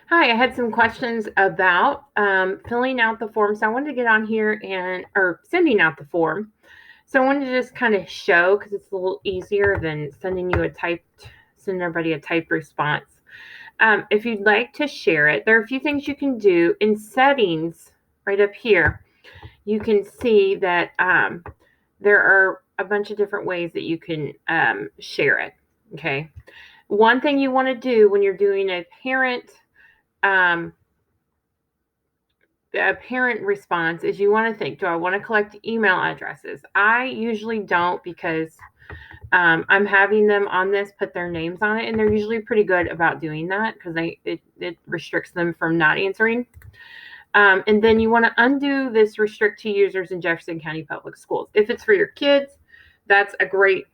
Hi, I had some questions about filling out the form. So I wanted to get on here or sending out the form. So I wanted to just kind of show because it's a little easier than sending everybody a typed response. If you'd like to share it, there are a few things you can do in settings right up here. You can see that there are a bunch of different ways that you can share it. Okay. One thing you want to do when you're doing um, a parent response is you want to think, do I want to collect email addresses? I usually don't because I'm having them on this put their names on it, and they're usually pretty good about doing that because it restricts them from not answering. And then you want to undo this restrict to users in Jefferson County Public Schools. If it's for your kids, that's a great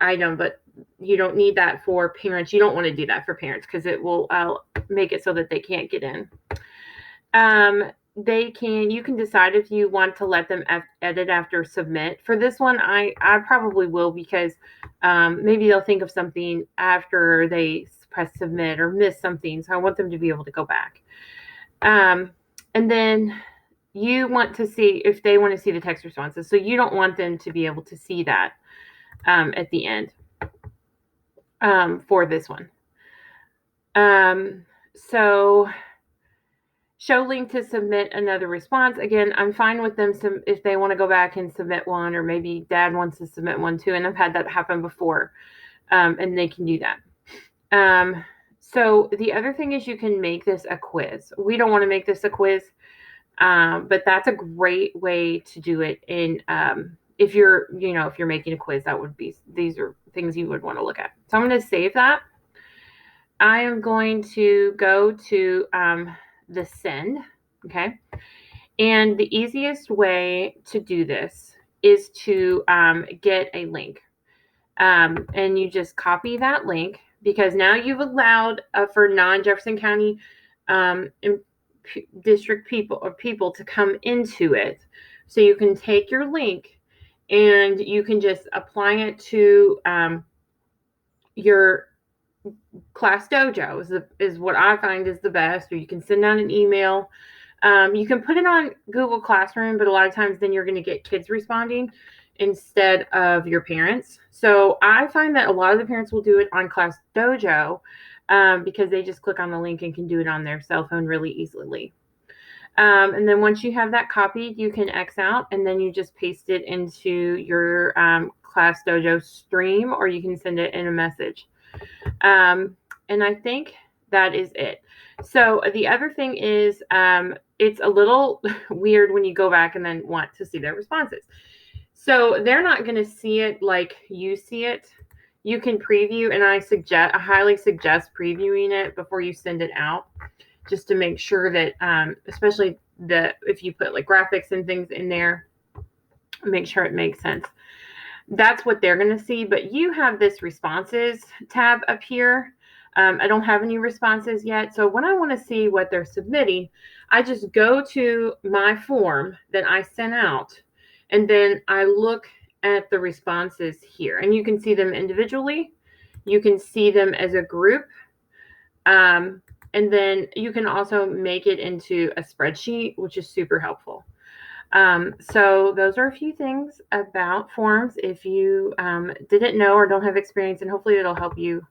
item, but you don't need that for parents. You don't want to do that for parents because it will make it so that they can't get in. You can decide if you want to let them edit after submit. For this one, I probably will because maybe they'll think of something after they press submit or miss something. So I want them to be able to go back. And then you want to see if they want to see the text responses. So you don't want them to be able to see that at the end for this one. So show link to submit another response. Again, I'm fine with them if they want to go back and submit one, or maybe dad wants to submit one too. And I've had that happen before, and they can do that. So the other thing is you can make this a quiz. We don't want to make this a quiz, but that's a great way to do it. If you're making a quiz, these are things you would want to look at. So I'm going to save that. I am going to go to the send. Okay. And the easiest way to do this is to get a link. And you just copy that link because now you've allowed for non-Jefferson County district people to come into it. So you can take your link and you can just apply it to your class dojo is what I find is the best, or you can send out an email. You can put it on Google Classroom, but a lot of times then you're going to get kids responding instead of your parents. So I find that a lot of the parents will do it on Class Dojo because they just click on the link and can do it on their cell phone really easily. And then once you have that copied, you can X out and then you just paste it into your Class Dojo stream, or you can send it in a message. And I think that is it. So the other thing is it's a little weird when you go back and then want to see their responses. So they're not going to see it like you see it. You can preview, and I highly suggest previewing it before you send it out, just to make sure that, especially if you put like graphics and things in there, make sure it makes sense. That's what they're going to see. But you have this responses tab up here. I don't have any responses yet. So when I want to see what they're submitting, I just go to my form that I sent out, and then I look at the responses here. And you can see them individually. You can see them as a group. And then you can also make it into a spreadsheet, which is super helpful. So those are a few things about forms if you didn't know or don't have experience, and hopefully it'll help you